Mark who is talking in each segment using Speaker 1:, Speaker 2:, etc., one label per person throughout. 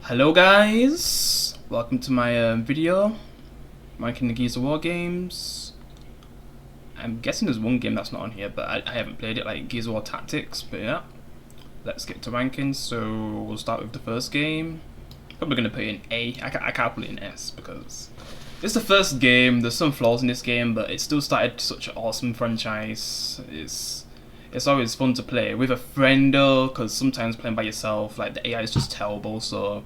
Speaker 1: Hello guys, welcome to my video ranking the Gears of War games. I'm guessing there's one game that's not on here, but I haven't played it, like Gears of War Tactics. But yeah, let's get to rankings. So we'll start with the first game. Probably gonna put it in A. I can't put it in S because it's the first game. There's some flaws in this game, but it still started such an awesome franchise. It's always fun to play with a friend though, because sometimes playing by yourself, like the AI is just terrible, so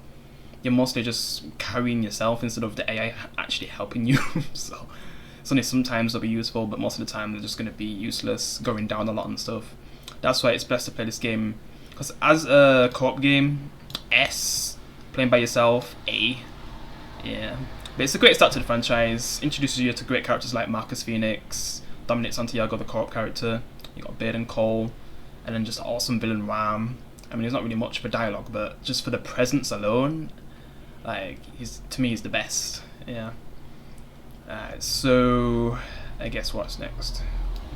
Speaker 1: you're mostly just carrying yourself instead of the AI actually helping you. So it's only sometimes they'll be useful, but most of the time they're just going to be useless, going down a lot and stuff. That's why it's best to play this game, because as a co-op game, S, playing by yourself, A. Yeah, but it's a great start to the franchise. Introduces you to great characters like Marcus Phoenix, Dominic Santiago, the co-op character. You got Baden Cole, and then just awesome villain Ram. I mean, there's not really much for dialogue, but just for the presence alone, like to me he's the best. Yeah. So I guess what's next?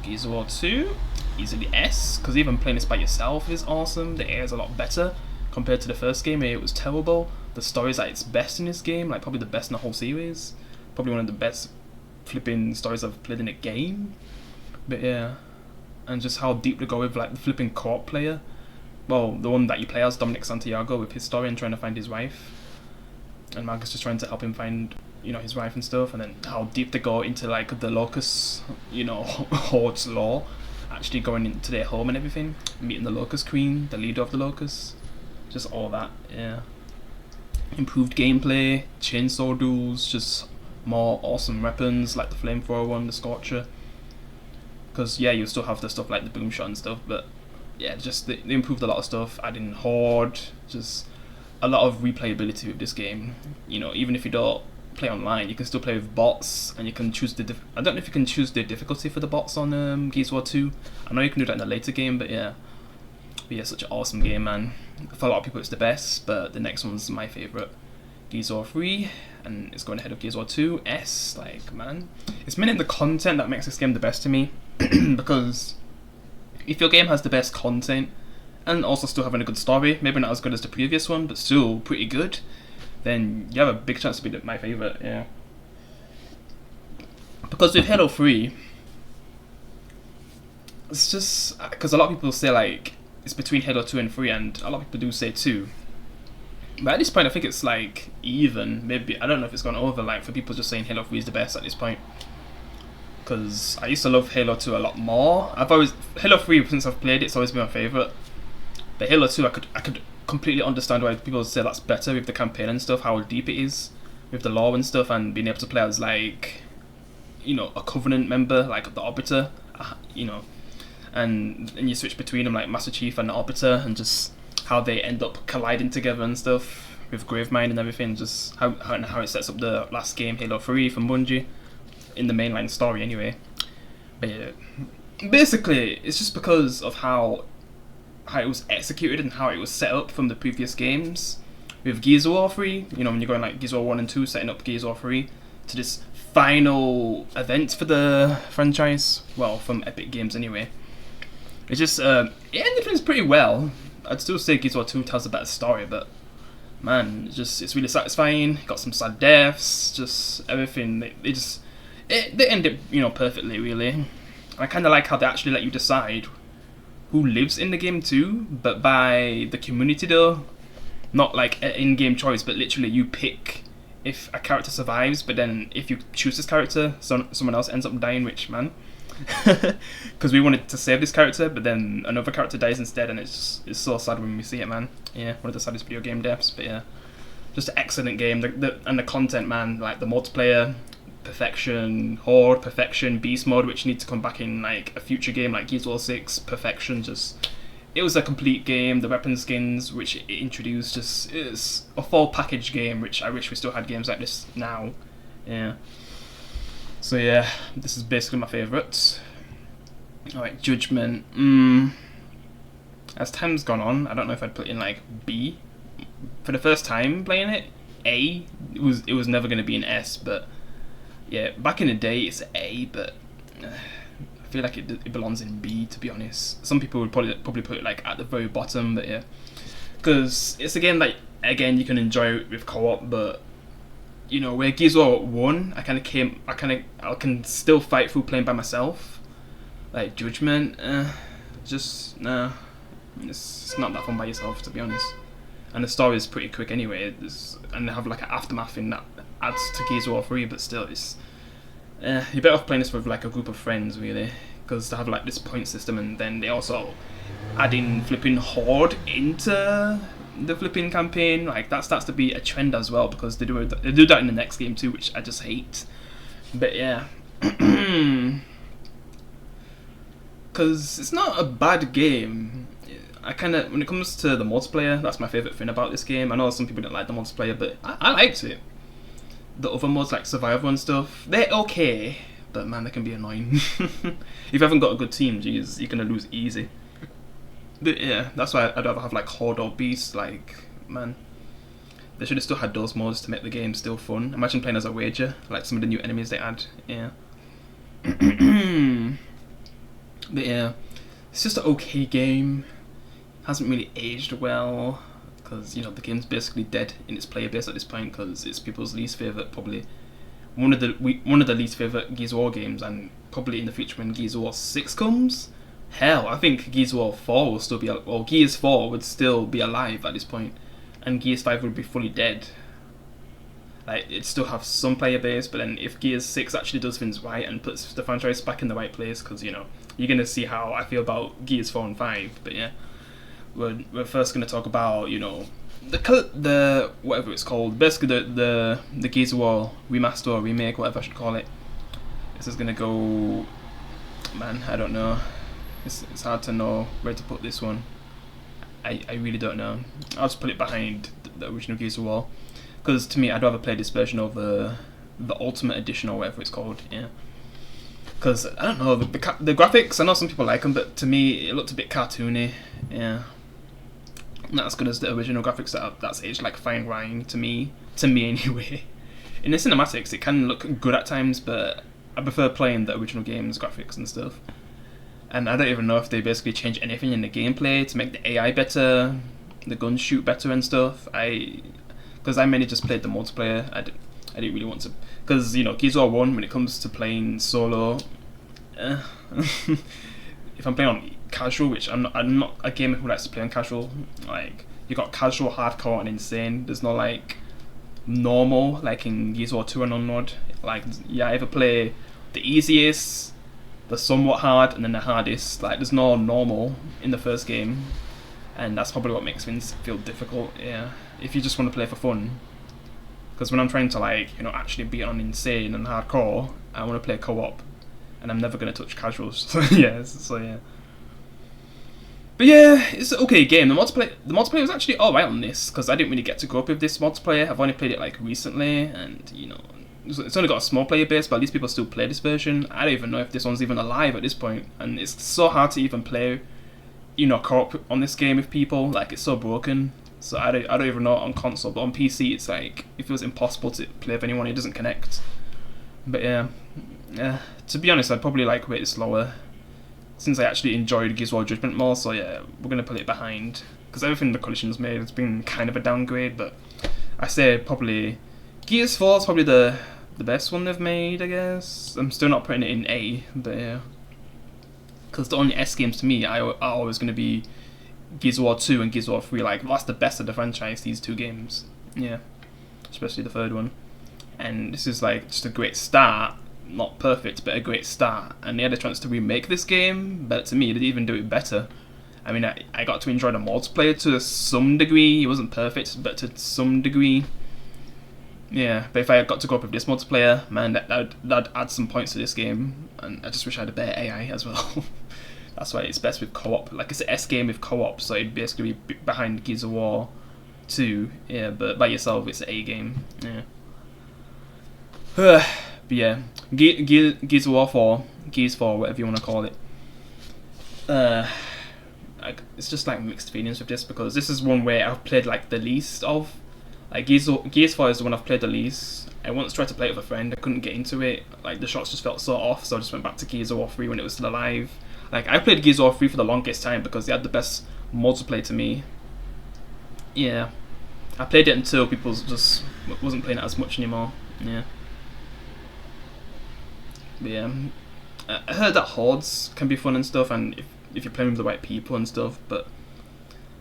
Speaker 1: Gears of War 2, easily S, because even playing this by yourself is awesome. The AI is a lot better compared to the first game. It was terrible. The story's at its best in this game, like probably the best in the whole series. Probably one of the best flipping stories I've played in a game. But yeah. And just how deep they go with like the flipping co-op player. Well, the one that you play as, Dominic Santiago, with his story and trying to find his wife. And Marcus just trying to help him find, his wife and stuff. And then how deep they go into like the Locust, Horde's law. Actually going into their home and everything. Meeting the Locust Queen, the leader of the Locusts. Just all that, yeah. Improved gameplay, chainsaw duels, just more awesome weapons like the flamethrower one, the Scorcher. Because yeah, you still have the stuff like the boom shot and stuff, but yeah, just they improved a lot of stuff, adding Horde, just a lot of replayability with this game. Even if you don't play online, you can still play with bots, and you can choose I don't know if you can choose the difficulty for the bots on Gears of War 2. I know you can do that in a later game, but yeah. Such an awesome game, man. For a lot of people it's the best, but the next one's my favourite. Gears of War 3, and it's going ahead of Gears of War 2, S, like, man. It's mainly the content that makes this game the best to me, because if your game has the best content, and also still having a good story, maybe not as good as the previous one, but still pretty good, then you have a big chance to be my favourite, yeah. Because with Halo 3, it's just, because a lot of people say, like, it's between Halo 2 and 3, and a lot of people do say 2. But at this point, I think it's like even. Maybe I don't know if it's gone over. Like for people just saying Halo 3 is the best at this point. Because I used to love Halo 2 a lot more. Halo 3 since I've played it's always been my favorite. But Halo 2, I could completely understand why people say that's better with the campaign and stuff. How deep it is with the lore and stuff, and being able to play as like, a Covenant member like the Arbiter, and you switch between them like Master Chief and the Arbiter, and just how they end up colliding together and stuff with Gravemind and everything, just how it sets up the last game, Halo 3 from Bungie, in the mainline story anyway. But yeah, basically, it's just because of how it was executed and how it was set up from the previous games. With Gears of War 3, when you're going like Gears of War 1 and 2, setting up Gears of War 3 to this final event for the franchise, well, from epicgames anyway. It's just, it ended things pretty well. I'd still say Gears of War 2 tells a better story, but man, it's really satisfying. Got some sad deaths, just everything. They end it, perfectly, really. And I kind of like how they actually let you decide who lives in the game too, but by the community though, not like an in-game choice, but literally you pick if a character survives. But then if you choose this character, someone else ends up dying. Which, man. Because we wanted to save this character, but then another character dies instead, and it's so sad when we see it, man. Yeah, one of the saddest video game deaths, but yeah, just an excellent game. And the content, man, like the multiplayer, perfection, Horde, perfection, Beast mode, which need to come back in like a future game like Gears of War 6, perfection. Just it was a complete game. The weapon skins which it introduced, just it's a full package game, which I wish we still had games like this now. Yeah. So yeah, this is basically my favourite. Alright, Judgment. As time's gone on, I don't know if I'd put in like B. For the first time playing it, A. It was never going to be an S, but yeah, back in the day it's A, but I feel like it belongs in B, to be honest. Some people would probably put it like at the very bottom, but yeah. Because it's a game that again, you can enjoy it with co-op, but you know, where Gears of War 1, I can still fight through playing by myself. Like Judgment, just nah, it's not that fun by yourself, to be honest. And the story is pretty quick anyway. And they have like an aftermath thing that adds to Gears of War 3, but still, it's you're better off playing this with like a group of friends, really, because they have like this point system, and then they also add in flipping Horde into the flipping campaign. Like that starts to be a trend as well, because they do that in the next game too, which I just hate. But yeah, because it's not a bad game. When it comes to the multiplayer, that's my favourite thing about this game. I know some people don't like the multiplayer, but I liked it. The other modes like survival and stuff, they're okay, but man, they can be annoying. If you haven't got a good team, geez, you're gonna lose easy. But yeah, that's why I'd rather have like Horde or Beast. Like, man, they should have still had those modes to make the game still fun. Imagine playing as a wager, like some of the new enemies they add. Yeah. But yeah, it's just an okay game. Hasn't really aged well, because you know the game's basically dead in its player base at this point, because it's people's least favourite, probably one of the least favourite Gears of War games, and probably in the future when Gears of War 6 comes, hell, I think Gears of War 4 will still be, or Gears 4 would still be alive at this point, and Gears 5 would be fully dead. Like, it'd still have some player base, but then if Gears 6 actually does things right and puts the franchise back in the right place, because you know you're gonna see how I feel about Gears 4 and 5, but yeah. We're first going to talk about, you know, the whatever it's called, basically the Gears of War remaster or remake, whatever I should call it. This is going to go, man, I don't know. It's hard to know where to put this one. I really don't know. I'll just put it behind the original Gears of War, because to me, I'd rather play this version over the Ultimate Edition or whatever it's called. Yeah. Because I don't know the graphics. I know some people like them, but to me, it looked a bit cartoony. Yeah. Not as good as the original graphics that's aged like fine wine to me anyway. In the cinematics, it can look good at times, but I prefer playing the original game's graphics and stuff. And I don't even know if they basically change anything in the gameplay to make the AI better, the guns shoot better and stuff. Because I mainly just played the multiplayer. I didn't really want to, because you know Gears of War 1, when it comes to playing solo, if I'm playing on casual, which I'm not a gamer who likes to play on casual. Like, you got casual, hardcore, and insane. There's no like normal like in Gears of War 2 and onward. Like, yeah, I either play the easiest, the somewhat hard, and then the hardest. Like, there's no normal in the first game, and that's probably what makes things feel difficult. Yeah, if you just want to play for fun. Because when I'm trying to like, you know, actually be on insane and hardcore, I want to play co-op, and I'm never gonna touch casuals. So yeah. But yeah, it's an okay game. The multiplayer was actually alright on this, because I didn't really get to go up with this multiplayer. I've only played it like recently, and you know, it's only got a small player base, but at least people still play this version. I don't even know if this one's even alive at this point, and it's so hard to even play, you know, co-op on this game with people. Like, it's so broken. So I don't even know on console, but on PC it's like it feels impossible to play with anyone. It doesn't connect. But yeah, to be honest, I'd probably like wait slower, since I actually enjoyed Gears of War Judgment more. So yeah, we're gonna put it behind, because everything the coalition's made has been kind of a downgrade. But I say probably Gears 4 is probably the best one they've made, I guess. I'm still not putting it in A, but yeah, because the only S games to me are always gonna be Gears of War 2 and Gears of War 3. Like, that's the best of the franchise, these two games. Yeah, especially the third one. And this is like just a great start. Not perfect, but a great start. And they had a chance to remake this game, but to me, they didn't even do it better. I mean, I got to enjoy the multiplayer to some degree. It wasn't perfect, but to some degree. Yeah, but if I got to go up with this multiplayer, man, that'd add some points to this game. And I just wish I had a better AI as well. That's why it's best with co-op. Like, it's an S game with co-op, so it'd basically be behind Gears of War 2. Yeah, but by yourself, it's an A game. Yeah. But yeah, Gears of War 4, Gears 4, whatever you want to call it. It's just like mixed feelings with this, because this is one where I've played like the least of. Like, Gears 4 is the one I've played the least. I once tried to play it with a friend, I couldn't get into it. Like, the shots just felt so off, so I just went back to Gears of War 3 when it was still alive. Like, I played Gears of War 3 for the longest time because they had the best multiplayer to me. Yeah. I played it until people just wasn't playing it as much anymore. Yeah. But yeah, I heard that hordes can be fun and stuff, and if you're playing with the right people and stuff, but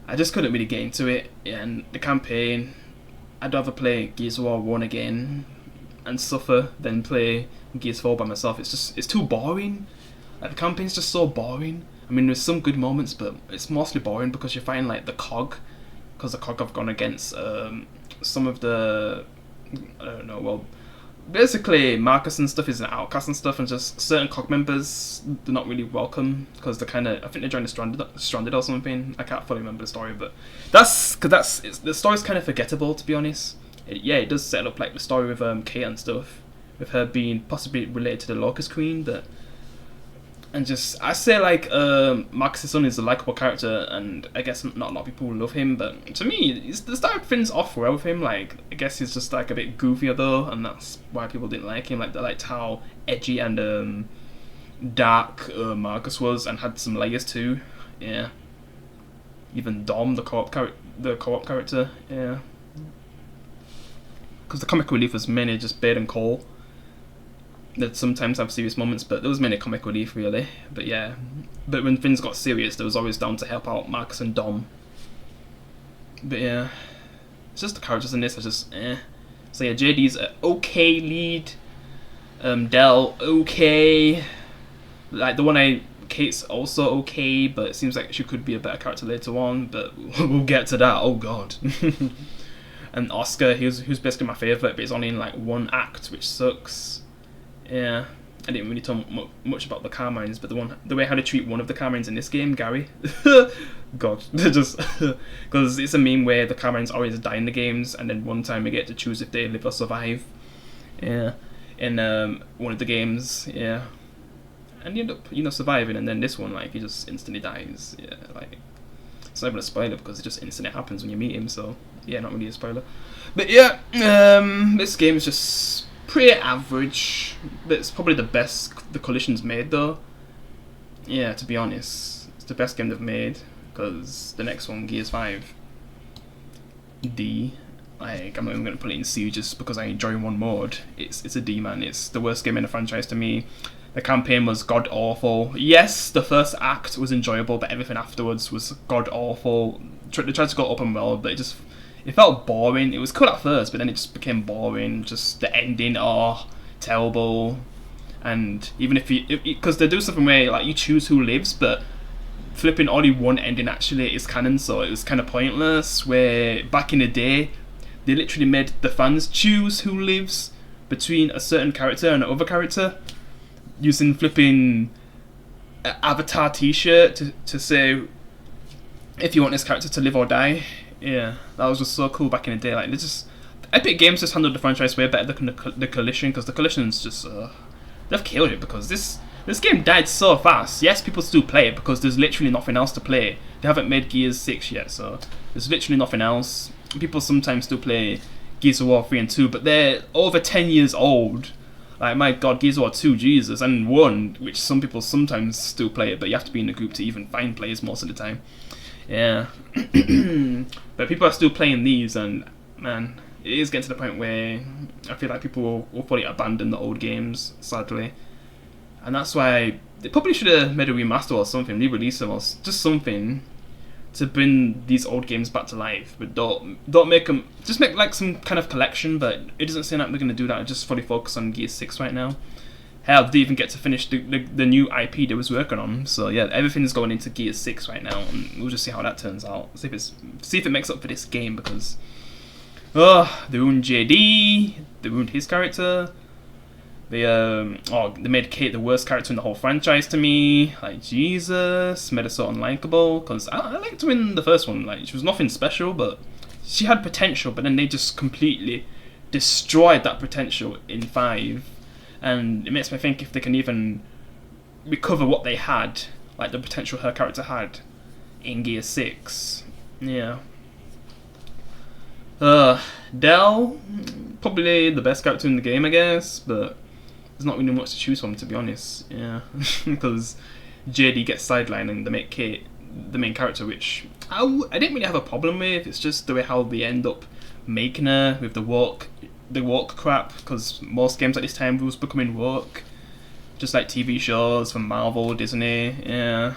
Speaker 1: I just couldn't really get into it. Yeah, and the campaign, I'd rather play Gears of War 1 again and suffer than play Gears 4 by myself. It's too boring. Like, the campaign's just so boring. I mean, there's some good moments, but it's mostly boring because you're fighting like the cog, because the cog have gone against some of the, I don't know, well, basically Marcus and stuff is an outcast and stuff, and just certain cog members, they're not really welcome because they're kind of, I think they joined stranded or something. I can't fully remember the story, but the story's kind of forgettable, to be honest. It does set up like the story with Kate and stuff, with her being possibly related to the Locust Queen, but and just I say like Marcus's son is a likable character, and I guess not a lot of people love him, but to me the start things off well with him. Like, I guess he's just like a bit goofier though, and that's why people didn't like him. Like, they liked how edgy and dark Marcus was, and had some layers too. Yeah, even Dom, the co-op character. Yeah, because the comic relief was mainly just Bait and Cole. They'd sometimes have serious moments, but there was mainly comic relief really. But yeah, but when things got serious, there was always down to help out Marcus and Dom. But yeah, it's just the characters in this are just So yeah, JD's an okay lead. Del okay. Like, the one Kate's also okay, but it seems like she could be a better character later on. But we'll get to that. Oh god. And Oscar, who's basically my favourite, but he's only in like one act, which sucks. Yeah, I didn't really talk much about the Carmines, but the way how to treat one of the Carmines in this game, Gary. God, just because it's a meme where the Carmines always die in the games, and then one time we get to choose if they live or survive. Yeah, in one of the games. Yeah, and you end up surviving, and then this one, like, he just instantly dies. Yeah, like, it's not even a spoiler because it just instantly happens when you meet him. So yeah, not really a spoiler. But yeah, this game is just pretty average, but it's probably the best the Coalition's made though. Yeah, to be honest, it's the best game they've made, because the next one, Gears 5 D, like, I'm not even going to put it in C just because I enjoy one mode. It's a D, man. It's the worst game in the franchise to me. The campaign was god awful. Yes, the first act was enjoyable, but everything afterwards was god awful. They tried to go open world, but it felt boring. It was cool at first, but then it just became boring. Just the ending, terrible. And even because they do something where, like, you choose who lives, but flipping only one ending actually is canon, so it was kind of pointless. Where back in the day, they literally made the fans choose who lives between a certain character and another character, using flipping avatar t-shirt to say if you want this character to live or die. Yeah, that was just so cool back in the day. Like, Epic Games just handled the franchise way better than the Coalition, because the Coalition's just they've killed it, because this game died so fast. Yes, people still play it because there's literally nothing else to play. They haven't made Gears 6 yet, so there's literally nothing else. People sometimes still play Gears of War 3 and 2, but they're over 10 years old. Like, my god, Gears of War 2, Jesus, and 1, which some people sometimes still play it, but you have to be in a group to even find players most of the time. Yeah. But people are still playing these, and man, it is getting to the point where I feel like people will probably abandon the old games, sadly. And that's why they probably should have made a remaster or something, re-release them, or just something to bring these old games back to life. But don't make them, just make like some kind of collection, but it doesn't seem like they're going to do that. Just fully focus on Gears 6 right now. Hell, they didn't even get to finish the new IP they was working on. So yeah, everything's going into Gears 6 right now, and we'll just see how that turns out. See if it makes up for this game, because they ruined JD, they ruined his character. They made Kate the worst character in the whole franchise to me. Like, Jesus, made her so unlikable. Because I liked her in the first one. Like, she was nothing special, but she had potential. But then they just completely destroyed that potential in 5. And it makes me think if they can even recover what they had, like the potential her character had, in Gear 6. Yeah. Del, probably the best character in the game, I guess, but there's not really much to choose from, to be honest. Yeah, because JD gets sidelined and they make Kate the main character, which I didn't really have a problem with. It's just the way how they end up making her with the woke crap, because most games at this time was becoming woke, just like TV shows from Marvel, Disney, yeah.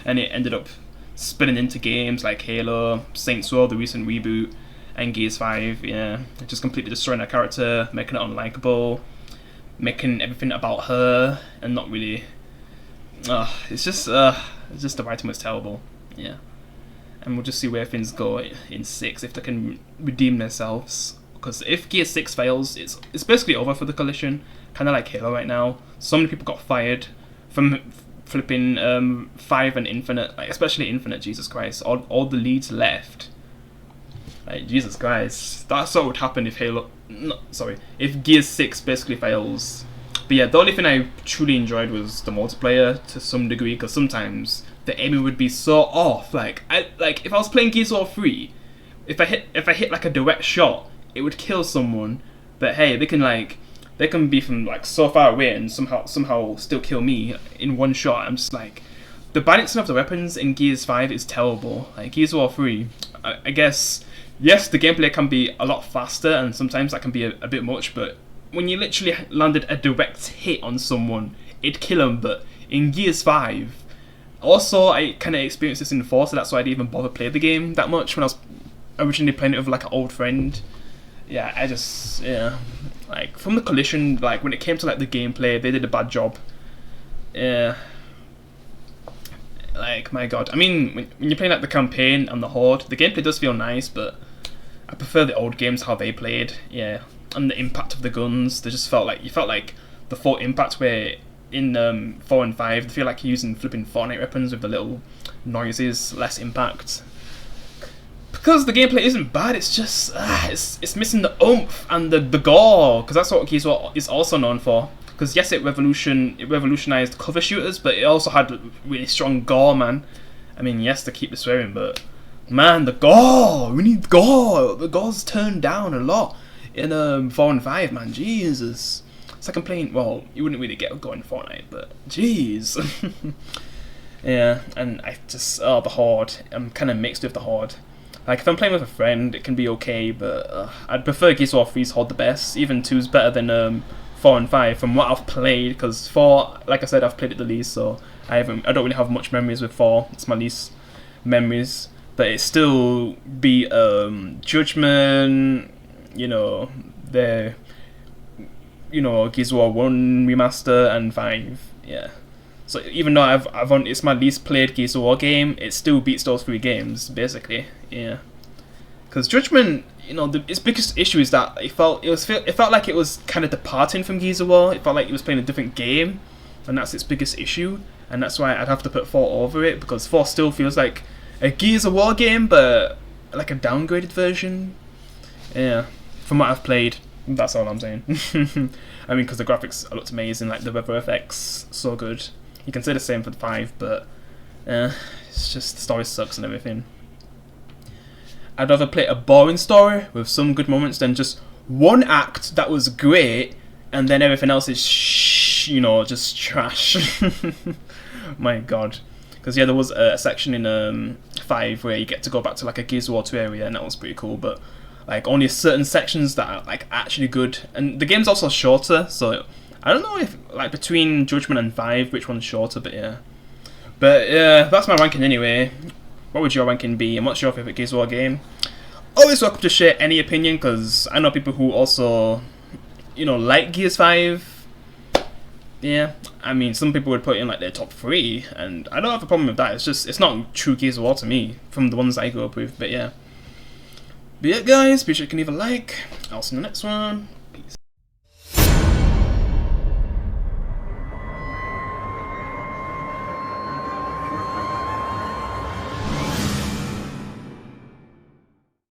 Speaker 1: And it ended up spinning into games like Halo, Saints Row, the recent reboot, and Gears 5, yeah. Just completely destroying her character, making her unlikable, making everything about her, and not really. It's just the writing was terrible, yeah. And we'll just see where things go in 6, if they can redeem themselves. Because if Gears 6 fails, it's basically over for the Coalition, kind of like Halo right now. So many people got fired from flipping 5 and Infinite, like especially Infinite. Jesus Christ, all the leads left. Like Jesus Christ, that's what would happen if if Gears 6 basically fails. But yeah, the only thing I truly enjoyed was the multiplayer to some degree, because sometimes the aiming would be so off. Like if I was playing Gears of War 3, if I hit like a direct shot, it would kill someone. But hey, they can be from like so far away and somehow still kill me in one shot. I'm just like, the balancing of the weapons in Gears 5 is terrible. Like Gears of War 3, I guess, yes, the gameplay can be a lot faster and sometimes that can be a bit much, but when you literally landed a direct hit on someone, it'd kill them. But in Gears 5, also I kind of experienced this in 4, so that's why I didn't even bother play the game that much when I was originally playing it with like an old friend. Yeah, like from the Coalition, like when it came to like the gameplay, they did a bad job. Yeah, like my god, I mean when you're playing like the campaign and the Horde, the gameplay does feel nice, but I prefer the old games how they played. Yeah, and the impact of the guns, they just felt like the full impact, where in 4 and 5 they feel like you're using flipping Fortnite weapons with the little noises, less impact. Because the gameplay isn't bad, it's just it's missing the oomph and the gore, because that's what Gears is also known for. Because yes, it revolutionized cover shooters, but it also had really strong gore, man. I mean, yes, to keep the swearing, but man, the gore, we need gore. The gore's turned down a lot in 4 and 5, man. Jesus, it's like I'm playing. Well, you wouldn't really get gore in Fortnite, but jeez. Yeah, and I just the Horde. I'm kind of mixed with the Horde. Like, if I'm playing with a friend, it can be okay, but I'd prefer Gears of War 3's Horde the best. Even 2's better than 4 and 5 from what I've played, because 4, like I said, I've played it the least, so I don't really have much memories with 4. It's my least memories, but it still beat Judgment, Gears of War 1 remaster and 5, yeah. So even though it's my least played Gears of War game, it still beats those 3 games basically. Yeah, because Judgment, its biggest issue is that it felt like it was kind of departing from Gears of War. It felt like it was playing a different game, and that's its biggest issue. And that's why I'd have to put 4 over it, because 4 still feels like a Gears of War game, but like a downgraded version. Yeah, from what I've played, that's all I'm saying. I mean, because the graphics looked amazing, like the weather effects, so good. You can say the same for 5, but it's just the story sucks and everything. I'd rather play a boring story with some good moments than just one act that was great and then everything else is just trash. My god. Because yeah, there was a section in 5 where you get to go back to like a Gears of War 2 area, and that was pretty cool, but like only certain sections that are like actually good. And the game's also shorter, so I don't know if like between Judgment and 5 which one's shorter, but yeah. But yeah, that's my ranking anyway. What would your ranking be, and what's your favourite Gears of War game? Always welcome to share any opinion, because I know people who also, like Gears 5. Yeah, I mean, some people would put it in like their top 3, and I don't have a problem with that. It's not true Gears of War to me, from the ones I grew up with, but yeah. But yeah, guys, be sure you can leave a like. I'll see you in the next one.